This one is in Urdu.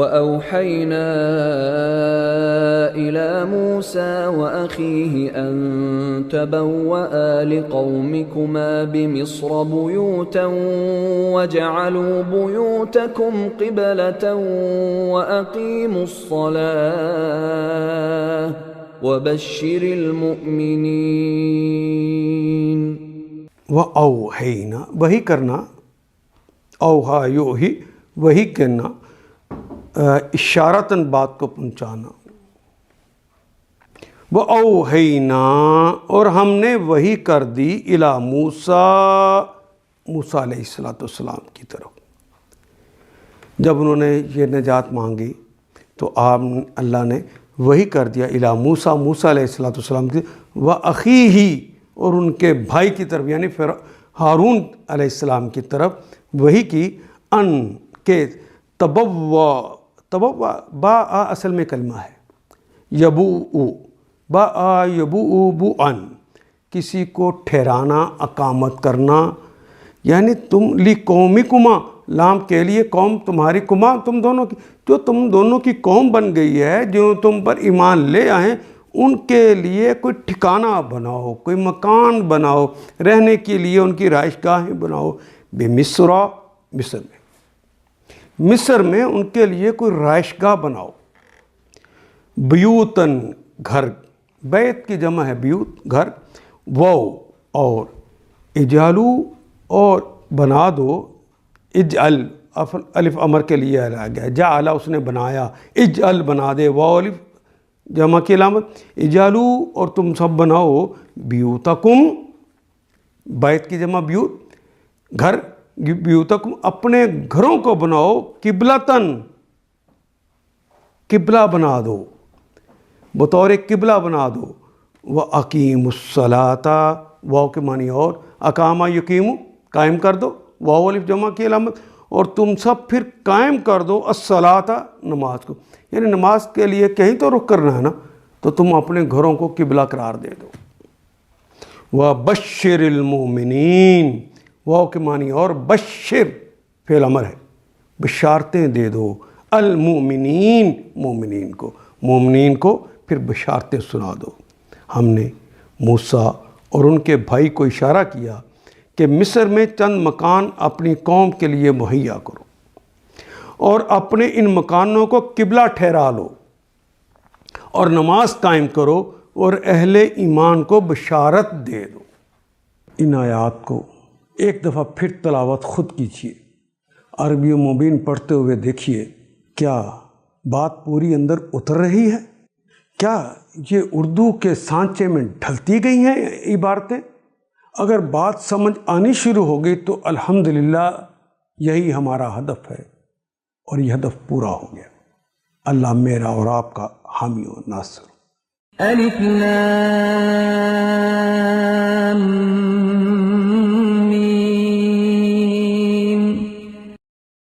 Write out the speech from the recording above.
وَأَوْحَيْنَا إِلَى مُوسَى وَأَخِيهِ أَن تَبَوَّآ لِقَوْمِكُمَا بِمِصْرَ بُيُوتًا وَاجْعَلُوا بُيُوتَكُمْ قِبْلَةً وَأَقِيمُوا الصَّلَاةَ وَبَشِّرِ الْمُؤْمِنِينَ۔ وَأَوْحَيْنَا وہی کرنا، اوہا یوہی وہی کرنا، اشارتاً بات کو پہنچانا۔ وَأَوْحَيْنَا اور ہم نے وحی کر دی اِلیٰ موسیٰ علیہ السلام کی طرف۔ جب انہوں نے یہ نجات مانگی تو اللہ نے وحی کر دیا اِلیٰ موسیٰ علیہ السلام کی، وَأَخِیہِ اور ان کے بھائی کی طرف یعنی ہارون علیہ السلام کی طرف وحی کی، ان کے تبوا با اصل میں کلمہ ہے، یبوء با یبوء بوءن کسی کو ٹھہرانا، اقامت کرنا، یعنی تم لِقَوْمِكُمَا لام کے لیے قوم تمہاری، کما تم دونوں کی، جو تم دونوں کی قوم بن گئی ہے، جو تم پر ایمان لے آئیں، ان کے لیے کوئی ٹھکانہ بناؤ، کوئی مکان بناؤ، رہنے کے لیے ان کی رہائش گاہیں بناؤ، مصر میں ان کے لیے کوئی رہائش گاہ بناؤ، بیوتن گھر، بیت کی جمع ہے بیوت گھر، اور اجالو اور بنا دو، اجعل الف امر کے لیے آ گیا، جعل اس نے بنایا، اجعل بنا دے، الف جمع کی علامت، اجالو اور تم سب بناؤ، بیوتکم بیت کی جمع بیوت گھر، بیوتکم اپنے گھروں کو بناؤ، قبلتاً قبلہ بنا دو، بطور قبلہ بنا دو، وَأَقِيمُوا الصَّلَاةَ واو کے معنی اور، اقامہ یقیمو قائم کر دو، واو الف جمع کی علامت، اور تم سب پھر قائم کر دو الصلاۃ نماز کو، یعنی نماز کے لیے کہیں تو رخ کرنا ہے نا، تو تم اپنے گھروں کو قبلہ قرار دے دو۔ وَبَشِّرِ الْمُؤْمِنِينَ واو کے معنی اور، بشر فعل امر ہے، بشارتیں دے دو، المؤمنین مومنین کو پھر بشارتیں سنا دو۔ ہم نے موسیٰ اور ان کے بھائی کو اشارہ کیا کہ مصر میں چند مکان اپنی قوم کے لیے مہیا کرو اور اپنے ان مکانوں کو قبلہ ٹھہرا لو اور نماز قائم کرو اور اہل ایمان کو بشارت دے دو۔ ان آیات کو ایک دفعہ پھر تلاوت خود کیجیے، عربی مبین پڑھتے ہوئے دیکھیے کیا بات پوری اندر اتر رہی ہے، کیا یہ اردو کے سانچے میں ڈھلتی گئی ہیں عبارتیں؟ اگر بات سمجھ آنی شروع ہو گئی تو الحمدللہ یہی ہمارا ہدف ہے اور یہ ہدف پورا ہو گیا۔ اللہ میرا اور آپ کا حامی و ناصر۔ الف لام